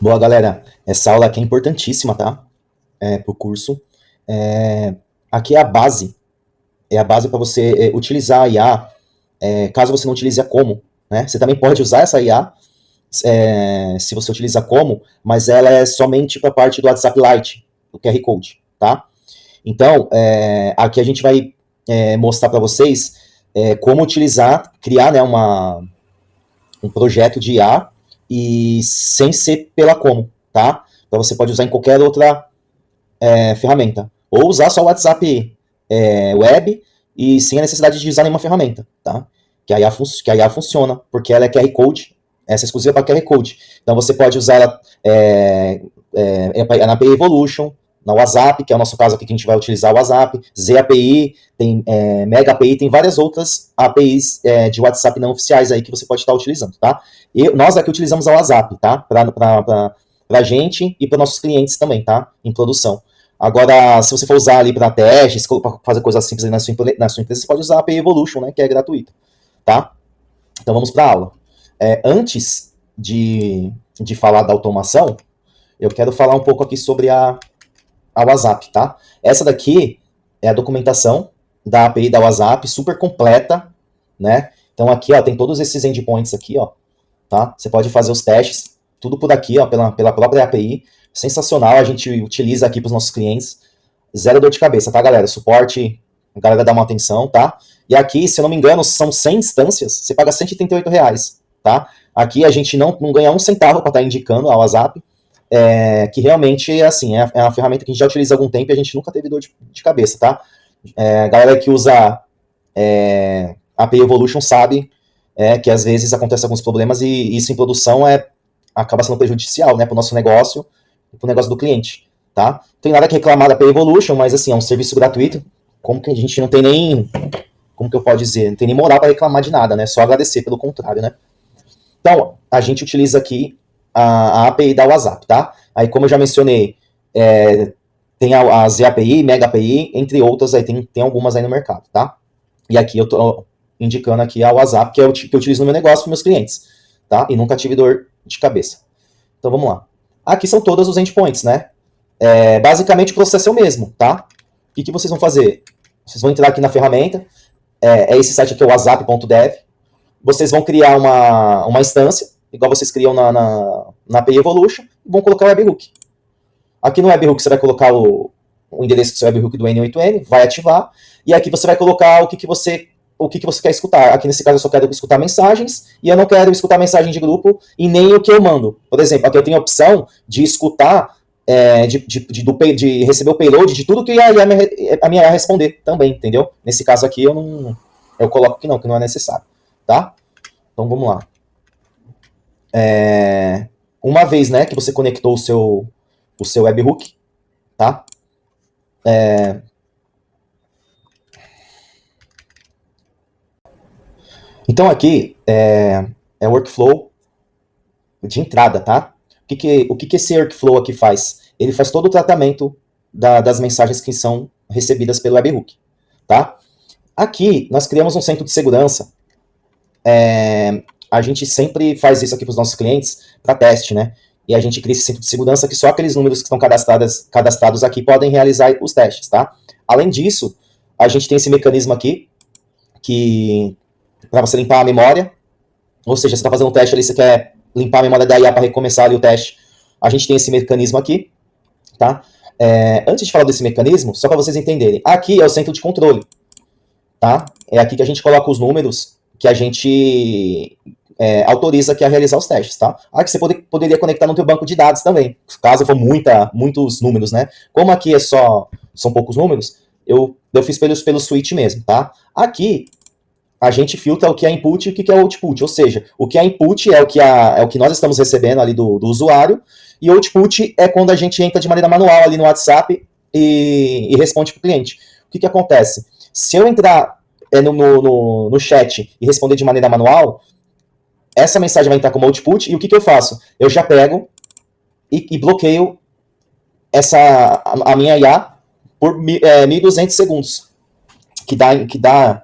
Boa, galera. Essa aula aqui é importantíssima, tá? Pro curso. É, aqui é a base para você utilizar a IA, caso você não utilize a como, né? Você também pode usar essa IA, se você utiliza como, mas ela é somente para a parte do WhatsApp Lite, do QR Code, tá? Então, aqui a gente vai mostrar para vocês como utilizar, criar, né, um projeto de IA e sem ser pela como, tá? Então você pode usar em qualquer outra ferramenta. Ou usar só o WhatsApp web e sem a necessidade de usar nenhuma ferramenta, tá? Que a IA funciona, porque ela é QR Code, essa é exclusiva para QR Code. Então você pode usar ela na API Evolution, na WhatsApp, que é o nosso caso aqui que a gente vai utilizar o WhatsApp, ZAPI, tem Mega API, tem várias outras APIs de WhatsApp não oficiais aí que você pode estar utilizando, tá? Nós aqui utilizamos a WhatsApp, tá? Para a gente e para nossos clientes também, tá? Em produção. Agora, se você for usar ali para testes, para fazer coisas simples na sua empresa, você pode usar a API Evolution, né? Que é gratuita, tá? Então vamos para a aula. Antes de falar da automação, eu quero falar um pouco aqui sobre a WhatsApp, tá? Essa daqui é a documentação da API da WhatsApp, super completa, né? Então aqui, ó, tem todos esses endpoints aqui, ó, tá? Você pode fazer os testes, tudo por aqui, ó, pela própria API. Sensacional, a gente utiliza aqui para os nossos clientes. Zero dor de cabeça, tá, galera? Suporte, a galera dá uma atenção, tá? E aqui, se eu não me engano, são 100 instâncias, você paga R$ 138, tá? Aqui a gente não ganha um centavo para estar indicando a WhatsApp, que realmente assim, é uma ferramenta que a gente já utiliza há algum tempo e a gente nunca teve dor de cabeça, tá? A galera que usa API Evolution sabe que às vezes acontecem alguns problemas e isso em produção acaba sendo prejudicial, né, para o nosso negócio e para o negócio do cliente, tá? Não tem nada que reclamar da API Evolution, mas assim, é um serviço gratuito, como que a gente não tem nem, como que eu posso dizer, não tem nem moral para reclamar de nada, né? Só agradecer pelo contrário, né? Então, a gente utiliza aqui a API da WhatsApp, tá? Aí, como eu já mencionei, tem a ZAPI, Mega API, entre outras, aí tem algumas aí no mercado, tá? E aqui eu tô indicando aqui a WhatsApp, que é o que eu utilizo no meu negócio para meus clientes, tá? E nunca tive dor de cabeça. Então, vamos lá. Aqui são todos os endpoints, né? Basicamente, o processo é o mesmo, tá? O que vocês vão fazer? Vocês vão entrar aqui na ferramenta, esse site aqui é o whatsapp.dev, vocês vão criar uma instância, igual vocês criam na API Evolution, e vão colocar o webhook. Aqui no webhook você vai colocar o endereço do seu webhook do N8N, vai ativar, e aqui você vai colocar o que você quer escutar. Aqui nesse caso eu só quero escutar mensagens, e eu não quero escutar mensagem de grupo, e nem o que eu mando. Por exemplo, aqui eu tenho a opção de escutar, de receber o payload de tudo que a minha IA responder também, entendeu? Nesse caso aqui eu coloco que não é necessário, tá? Então vamos lá. Uma vez, né, que você conectou o seu webhook, tá? Então aqui é o workflow de entrada, tá? O que esse workflow aqui faz? Ele faz todo o tratamento das mensagens que são recebidas pelo webhook, tá? Aqui nós criamos um centro de segurança. A gente sempre faz isso aqui para os nossos clientes para teste, né? E a gente cria esse centro de segurança que só aqueles números que estão cadastrados aqui podem realizar os testes, tá? Além disso, a gente tem esse mecanismo aqui que para você limpar a memória, ou seja, você está fazendo um teste ali, você quer limpar a memória da IA para recomeçar ali o teste, a gente tem esse mecanismo aqui, tá? Antes de falar desse mecanismo, só para vocês entenderem, aqui é o centro de controle, tá? É aqui que a gente coloca os números que a gente autoriza aqui a realizar os testes, tá? Aqui você poderia conectar no teu banco de dados também, caso for muitos números, né? Como aqui são poucos números, eu fiz pelo switch mesmo, tá? Aqui a gente filtra o que é input e o que é output, ou seja, o que é input é o que nós estamos recebendo ali do usuário, e o output é quando a gente entra de maneira manual ali no WhatsApp e responde para o cliente. O que acontece? Se eu entrar no chat e responder de maneira manual, essa mensagem vai entrar como output, e o que eu faço? Eu já pego e bloqueio a minha IA por 1.200 segundos, que dá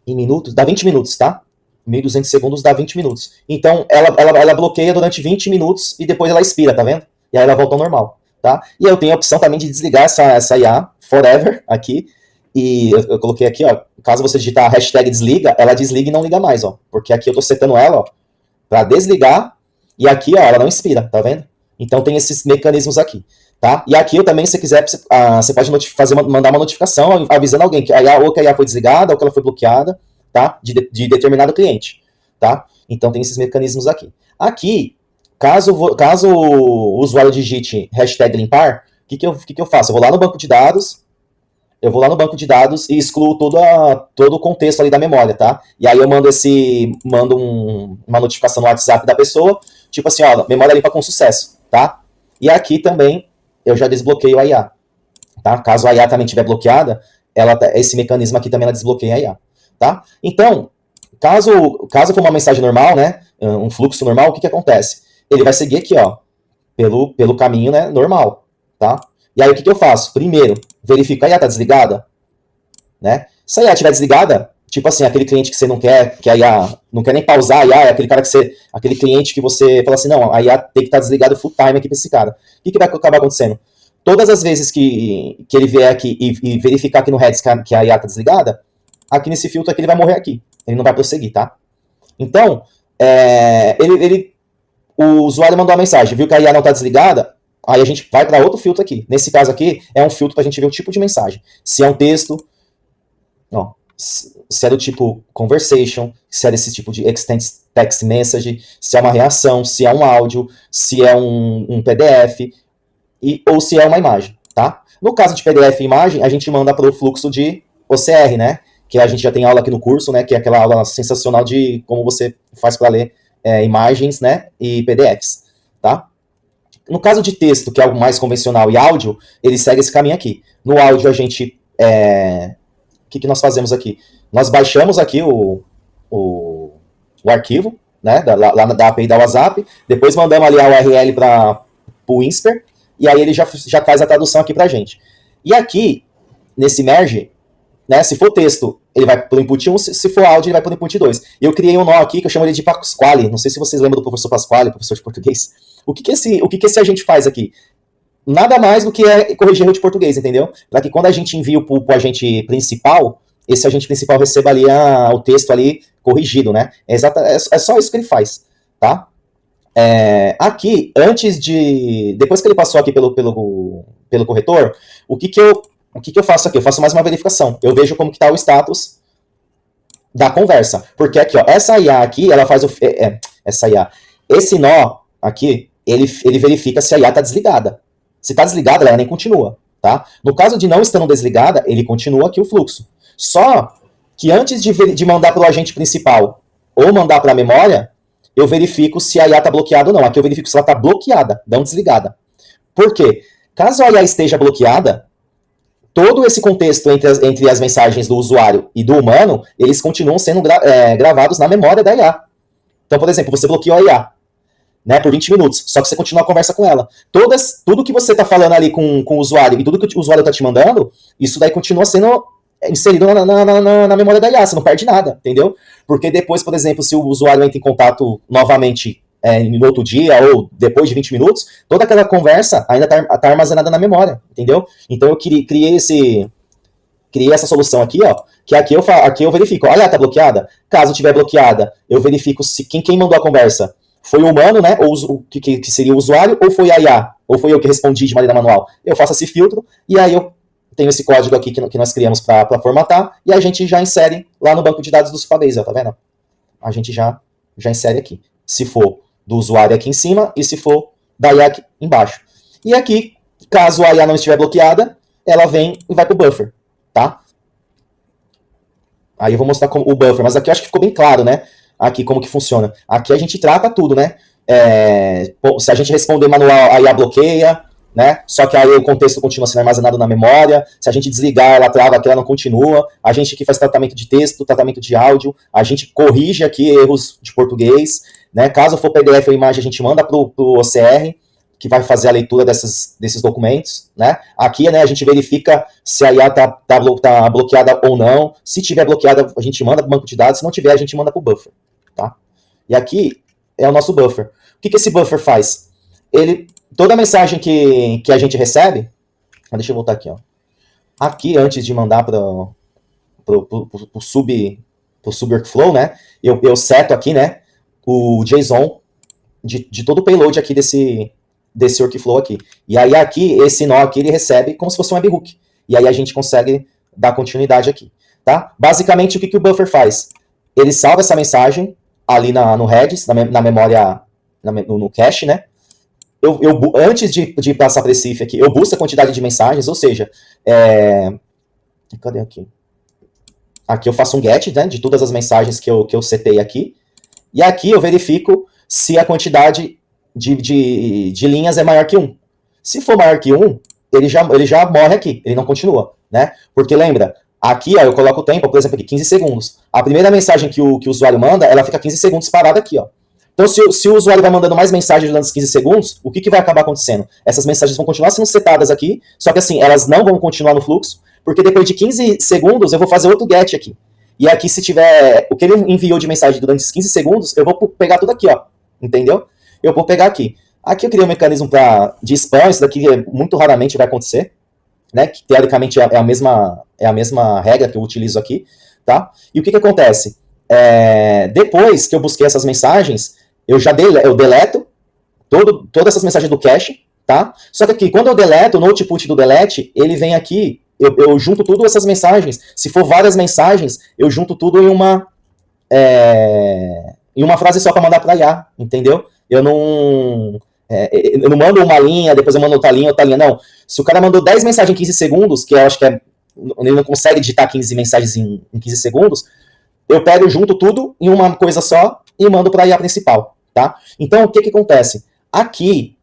em minutos, dá 20 minutos, tá? 1.200 segundos dá 20 minutos. Então, ela bloqueia durante 20 minutos e depois ela expira, tá vendo? E aí ela volta ao normal, tá? E eu tenho a opção também de desligar essa IA forever aqui. E eu coloquei aqui, ó, caso você digitar a hashtag desliga, ela desliga e não liga mais, ó. Porque aqui eu tô setando ela, ó, pra desligar, e aqui, ó, ela não expira, tá vendo? Então tem esses mecanismos aqui, tá? E aqui eu também, se quiser, você pode mandar uma notificação avisando alguém que a IA, ou que a IA foi desligada, ou que ela foi bloqueada, tá? De determinado cliente, tá? Então tem esses mecanismos aqui. Aqui, caso o usuário digite hashtag limpar, o que eu faço? Eu vou lá no banco de dados, e excluo todo o contexto ali da memória, tá? E aí eu mando uma notificação no WhatsApp da pessoa, tipo assim, ó, memória limpa com sucesso, tá? E aqui também eu já desbloqueio a IA, tá? Caso a IA também estiver bloqueada, esse mecanismo aqui também ela desbloqueia a IA, tá? Então, caso for uma mensagem normal, né, um fluxo normal, o que acontece? Ele vai seguir aqui, ó, pelo caminho, né, normal, tá? E aí o que eu faço? Primeiro, verifico, a IA tá desligada, né? Se a IA estiver desligada, tipo assim, aquele cliente que você não quer, que a IA não quer nem pausar a IA, é aquele cliente que você fala assim, não, a IA tem que estar desligada full time aqui pra esse cara. O que vai acabar acontecendo? Todas as vezes que ele vier aqui e verificar aqui no Redis que a IA tá desligada, aqui nesse filtro aqui ele vai morrer aqui. Ele não vai prosseguir, tá? Então, o usuário mandou uma mensagem, viu que a IA não tá desligada, aí a gente vai para outro filtro aqui. Nesse caso aqui, é um filtro para a gente ver o tipo de mensagem. Se é um texto, ó, se é do tipo conversation, se é desse tipo de extended text message, se é uma reação, se é um áudio, se é um PDF, ou se é uma imagem, tá? No caso de PDF e imagem, a gente manda para o fluxo de OCR, né? Que a gente já tem aula aqui no curso, né? Que é aquela aula sensacional de como você faz para ler imagens, né? E PDFs, tá? No caso de texto, que é algo mais convencional, e áudio, ele segue esse caminho aqui. No áudio, a gente... o que nós fazemos aqui? Nós baixamos aqui o arquivo, né, lá da API da WhatsApp, depois mandamos ali a URL para o Whisper, e aí ele já faz a tradução aqui pra gente. E aqui, nesse merge, né, se for texto, ele vai pro input 1, se for áudio, ele vai pro input 2. E eu criei um nó aqui que eu chamo ele de Pasquale, não sei se vocês lembram do professor Pasquale, professor de português. O que esse agente faz aqui? Nada mais do que corrigir erro de português, entendeu? Para que quando a gente envia pro agente principal, esse agente principal receba ali o texto ali corrigido, né? É só isso que ele faz, tá? Aqui, depois que ele passou aqui pelo corretor, o que eu faço aqui? Eu faço mais uma verificação. Eu vejo como que tá o status da conversa. Porque aqui, ó, essa IA aqui, ela faz essa IA. Esse nó aqui, ele verifica se a IA tá desligada. Se está desligada, ela nem continua, tá? No caso de não estando desligada, ele continua aqui o fluxo. Só que antes de mandar para o agente principal ou mandar para a memória, eu verifico se a IA está bloqueada ou não. Aqui eu verifico se ela está bloqueada, não desligada. Por quê? Caso a IA esteja bloqueada, todo esse contexto entre as mensagens do usuário e do humano, eles continuam sendo gravados na memória da IA. Então, por exemplo, você bloqueou a IA, né, por 20 minutos, só que você continua a conversa com ela. Tudo que você está falando ali com o usuário e tudo que o usuário está te mandando, isso daí continua sendo inserido na memória da IA, você não perde nada, entendeu? Porque depois, por exemplo, se o usuário entra em contato novamente no outro dia ou depois de 20 minutos, toda aquela conversa ainda está armazenada na memória, entendeu? Então eu criei essa solução aqui, ó, que aqui eu verifico, olha, tá bloqueada? Caso estiver bloqueada, eu verifico se quem mandou a conversa foi o humano, né, ou que seria o usuário, ou foi a IA, ou foi eu que respondi de maneira manual. Eu faço esse filtro, e aí eu tenho esse código aqui que nós criamos para formatar, e a gente já insere lá no banco de dados do Supabase, ó, tá vendo? A gente já insere aqui. Se for do usuário aqui em cima, e se for da IA aqui embaixo. E aqui, caso a IA não estiver bloqueada, ela vem e vai pro buffer, tá? Aí eu vou mostrar o buffer, mas aqui eu acho que ficou bem claro, né? Aqui como que funciona. Aqui a gente trata tudo, né? Se a gente responder manual, a IA bloqueia, né? Só que aí o contexto continua sendo armazenado na memória. Se a gente desligar, ela trava aqui, ela não continua. A gente aqui faz tratamento de texto, tratamento de áudio. A gente corrige aqui erros de português, né? Caso for PDF ou imagem, a gente manda pro OCR, que vai fazer a leitura desses documentos, né? Aqui, né, a gente verifica se a IA tá bloqueada ou não. Se tiver bloqueada, a gente manda para o banco de dados. Se não tiver, a gente manda para o buffer, tá? E aqui é o nosso buffer. O que esse buffer faz? Toda mensagem que a gente recebe, deixa eu voltar aqui, ó. Aqui, antes de mandar para o sub workflow, né, eu seto aqui, né, o JSON de todo o payload aqui desse workflow aqui. E aí aqui, esse nó aqui, ele recebe como se fosse um webhook. E aí a gente consegue dar continuidade aqui, tá? Basicamente, o que o buffer faz? Ele salva essa mensagem ali no Redis, na memória, no cache, né? Antes de passar para esse if aqui, eu busco a quantidade de mensagens, ou seja, cadê aqui? Aqui eu faço um get, né, de todas as mensagens que eu setei aqui, e aqui eu verifico se a quantidade de linhas é maior que 1. Se for maior que 1, ele já morre aqui, ele não continua, né? Porque lembra, aqui ó, eu coloco o tempo, por exemplo, aqui, 15 segundos. A primeira mensagem que o usuário manda, ela fica 15 segundos parada aqui, ó. Então, se o usuário vai mandando mais mensagens durante os 15 segundos, o que vai acabar acontecendo? Essas mensagens vão continuar sendo setadas aqui, só que assim, elas não vão continuar no fluxo, porque depois de 15 segundos eu vou fazer outro get aqui. E aqui, se tiver o que ele enviou de mensagem durante os 15 segundos, eu vou pegar tudo aqui, ó. Entendeu? Eu vou pegar aqui. Aqui eu criei um mecanismo de spam, isso daqui muito raramente vai acontecer, né? Que teoricamente é a mesma regra que eu utilizo aqui, tá? E o que acontece? Depois que eu busquei essas mensagens, eu deleto todas essas mensagens do cache, tá? Só que aqui, quando eu deleto, no output do delete, ele vem aqui, eu junto tudo essas mensagens. Se for várias mensagens, eu junto tudo em uma frase só para mandar para IA, entendeu? Eu não mando uma linha, depois eu mando outra linha, não. Se o cara mandou 10 mensagens em 15 segundos, que eu acho que ele não consegue digitar 15 mensagens em 15 segundos, eu pego junto tudo em uma coisa só e mando para a IA principal, tá? Então, o que acontece? Aqui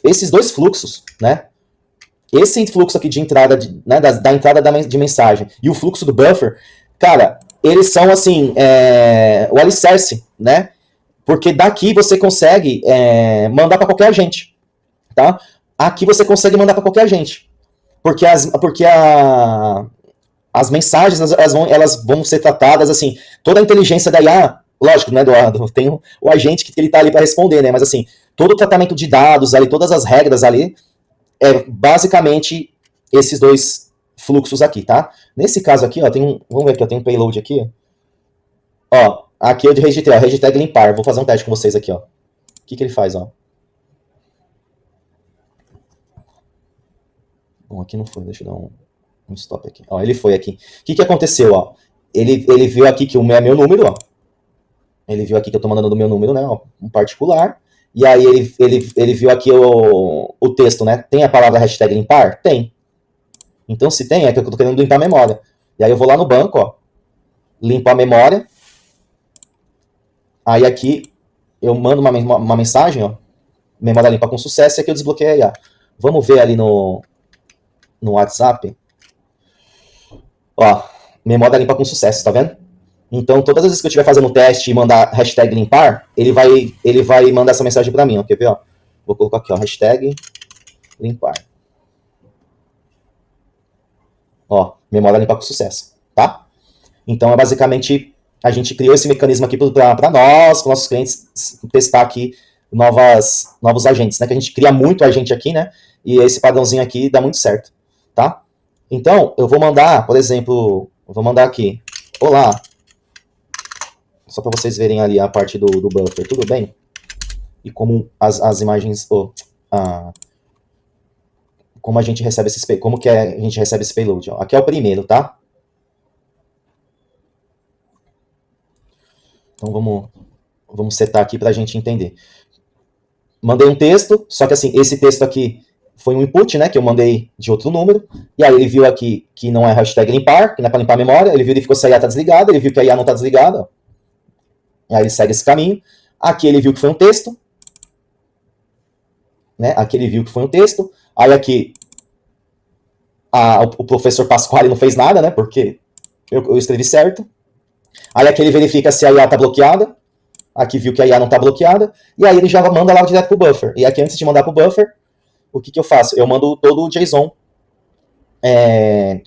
esses dois fluxos, né? Esse fluxo aqui de entrada, né, da entrada de mensagem e o fluxo do buffer, cara, eles são, assim, o alicerce, né? Porque daqui você consegue mandar para qualquer agente, tá? Aqui você consegue mandar para qualquer agente. Porque as mensagens, elas vão ser tratadas, assim, toda a inteligência da IA, lógico, né, Eduardo, tem o agente que ele tá ali para responder, né, mas assim, todo o tratamento de dados ali, todas as regras ali, basicamente esses dois fluxos aqui, tá? Nesse caso aqui, ó, vamos ver aqui, ó, tem um payload aqui, ó, aqui é o de hashtag limpar, vou fazer um teste com vocês aqui, ó. O que ele faz, ó? Bom, aqui não foi, deixa eu dar um stop aqui. Ó, ele foi aqui. O que aconteceu, ó? Ele viu aqui que o meu é meu número, ó. Ele viu aqui que eu tô mandando do meu número, né, ó, um particular. E aí ele viu aqui o texto, né? Tem a palavra hashtag limpar? Tem. Então, se tem, é que eu tô querendo limpar a memória. E aí eu vou lá no banco, ó. Limpo a memória. Aí aqui eu mando uma mensagem, ó. Memória limpa com sucesso, e aqui eu desbloqueio a IA. Vamos ver ali no WhatsApp. Ó, memória limpa com sucesso, tá vendo? Então, todas as vezes que eu estiver fazendo o teste e mandar hashtag limpar, ele vai mandar essa mensagem para mim, ó. Quer ver, ó? Vou colocar aqui, ó, hashtag limpar. Ó, memória limpa com sucesso, tá? Então, basicamente, a gente criou esse mecanismo aqui para nós, para nossos clientes, testar aqui novos agentes, né? Que a gente cria muito agente aqui, né? E esse padrãozinho aqui dá muito certo, tá? Então, eu vou mandar, por exemplo, aqui, olá, só para vocês verem ali a parte do buffer, tudo bem? E como as imagens, como a gente recebe a gente recebe esse payload, ó. Aqui é o primeiro, tá? Então vamos setar aqui para a gente entender. Mandei um texto, só que assim, esse texto aqui foi um input, né, que eu mandei de outro número, e aí ele viu aqui que não é hashtag limpar, que não é para limpar a memória, ele verificou se a IA está desligada, ele viu que a IA não está desligada, ó. Aí ele segue esse caminho. Aqui ele viu que foi um texto, né, aqui ele viu que foi um texto, aí aqui o professor Pasquale não fez nada, né, porque eu escrevi certo, aí aqui ele verifica se a IA está bloqueada, aqui viu que a IA não está bloqueada, e aí ele já manda lá direto para o buffer, e aqui antes de mandar para o buffer, o que eu faço? Eu mando todo o JSON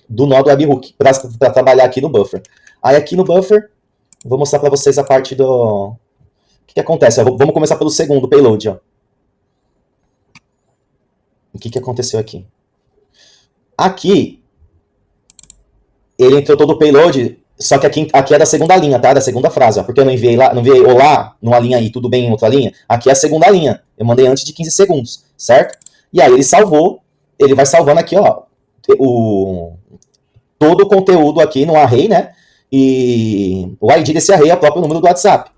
do nó do webhook para trabalhar aqui no buffer. Aí aqui no buffer Vou mostrar para vocês a parte do... O que acontece? Vamos começar pelo segundo payload. Ó. O que aconteceu aqui? Aqui, ele entrou todo o payload, só que aqui é da segunda linha, tá? Da segunda frase, ó, porque eu não enviei olá numa linha aí, tudo bem em outra linha. Aqui é a segunda linha. Eu mandei antes de 15 segundos, certo? E aí ele salvou, ele vai salvando aqui, ó, todo o conteúdo aqui no array, né? E o ID desse array é o próprio número do WhatsApp,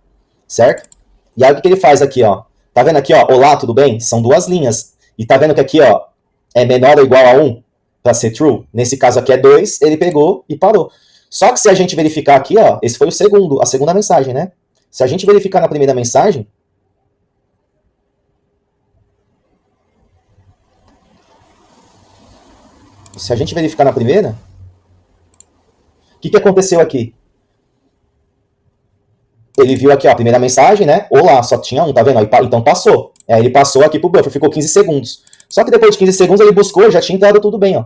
certo? E aí o que ele faz aqui, ó? Tá vendo aqui, ó? Olá, tudo bem? São duas linhas. E tá vendo que aqui, ó, é menor ou igual a 1 para ser true? Nesse caso aqui é 2, ele pegou e parou. Só que se a gente verificar aqui, ó, esse foi a segunda mensagem, né? Se a gente verificar na primeira mensagem, o que aconteceu aqui? Ele viu aqui, ó, a primeira mensagem, né? Olá, só tinha um, tá vendo? Então passou. Aí ele passou aqui pro buffer, ficou 15 segundos. Só que depois de 15 segundos ele buscou, já tinha entrado tudo bem, ó.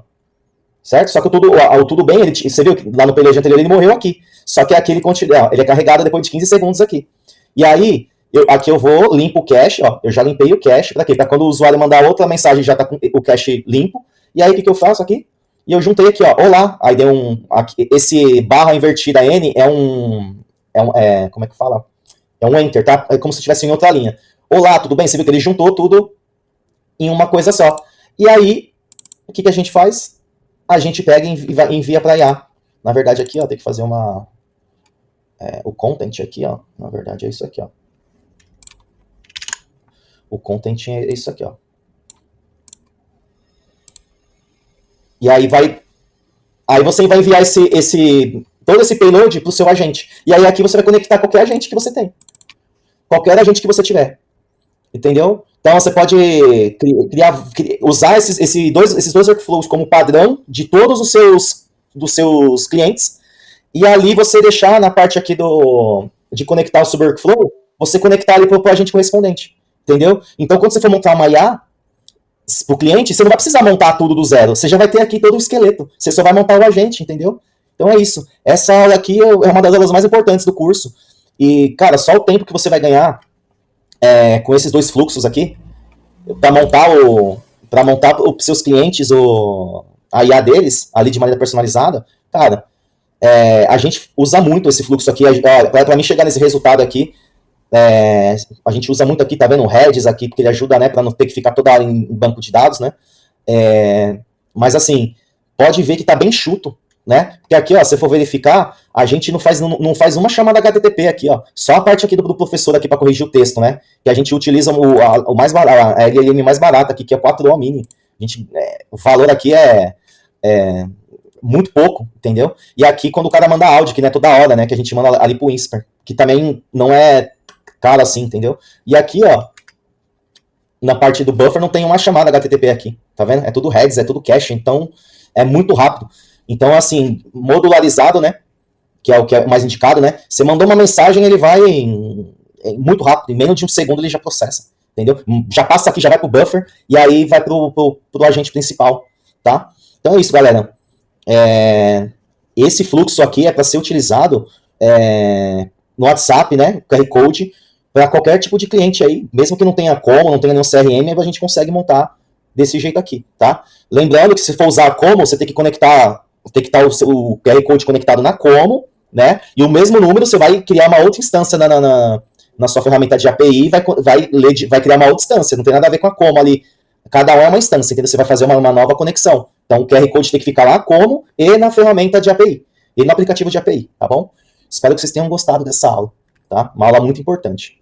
Certo? Só que o tudo bem, você viu que lá no payload anterior ele morreu aqui. Só que aqui ele é carregado depois de 15 segundos aqui. E aí, aqui eu vou, limpo o cache, ó. Eu já limpei o cache, pra quê? Pra quando o usuário mandar outra mensagem já tá com o cache limpo. E aí o que eu faço aqui? E eu juntei aqui, ó, olá. Aí deu esse barra invertida N como é que fala? É um enter, tá? É como se estivesse em outra linha. Olá, tudo bem? Você viu que ele juntou tudo em uma coisa só. E aí, o que a gente faz? A gente pega e envia para IA. Na verdade, aqui, ó, tem que fazer o content aqui, ó. Na verdade, é isso aqui, ó. O content é isso aqui, ó. E aí você vai enviar todo esse payload para o seu agente. E aí aqui você vai conectar qualquer agente que você tem. Qualquer agente que você tiver. Entendeu? Então você pode usar esses dois workflows como padrão de todos dos seus clientes. E ali você deixar na parte aqui de conectar o seu workflow, você conectar ali para o agente correspondente. Entendeu? Então quando você for montar uma IA para o cliente, você não vai precisar montar tudo do zero. Você já vai ter aqui todo o esqueleto. Você só vai montar o agente, entendeu? Então é isso. Essa aula aqui é uma das aulas mais importantes do curso. E, cara, só o tempo que você vai ganhar com esses dois fluxos aqui, para montar os seus clientes a IA deles, ali de maneira personalizada, cara, a gente usa muito esse fluxo aqui. Para mim chegar nesse resultado aqui, a gente usa muito aqui, tá vendo o Redis aqui, porque ele ajuda, né, para não ter que ficar toda hora em banco de dados, né? Mas assim, pode ver que tá bem chuto, né? Porque aqui, ó, se for verificar, a gente não faz uma chamada HTTP aqui, ó. Só a parte aqui do professor aqui para corrigir o texto, né? Que a gente utiliza o mais barato, a LLM mais barata aqui, que é 4O mini. O valor aqui é muito pouco, entendeu? E aqui quando o cara manda áudio, que não é toda hora, né? Que a gente manda ali pro Whisper, que também não é caro assim, entendeu? E aqui, ó, na parte do buffer não tem uma chamada HTTP aqui, tá vendo? É tudo Redis, é tudo cache, então é muito rápido. Então, assim, modularizado, né? Que é o que é mais indicado, né? Você mandou uma mensagem, ele vai muito rápido, em menos de um segundo ele já processa, entendeu? Já passa aqui, já vai pro buffer, e aí vai pro agente principal, tá? Então é isso, galera. Esse fluxo aqui é para ser utilizado no WhatsApp, né? QR Code, para qualquer tipo de cliente aí, mesmo que não tenha como, não tenha nenhum CRM, a gente consegue montar desse jeito aqui, tá? Lembrando que se for usar como, você tem que estar o QR Code conectado na como, né? E o mesmo número você vai criar uma outra instância na sua ferramenta de API e vai criar uma outra instância, não tem nada a ver com a como ali. Cada um é uma instância, entendeu? Você vai fazer uma nova conexão. Então o QR Code tem que ficar lá como e na ferramenta de API, e no aplicativo de API, tá bom? Espero que vocês tenham gostado dessa aula, tá? Uma aula muito importante.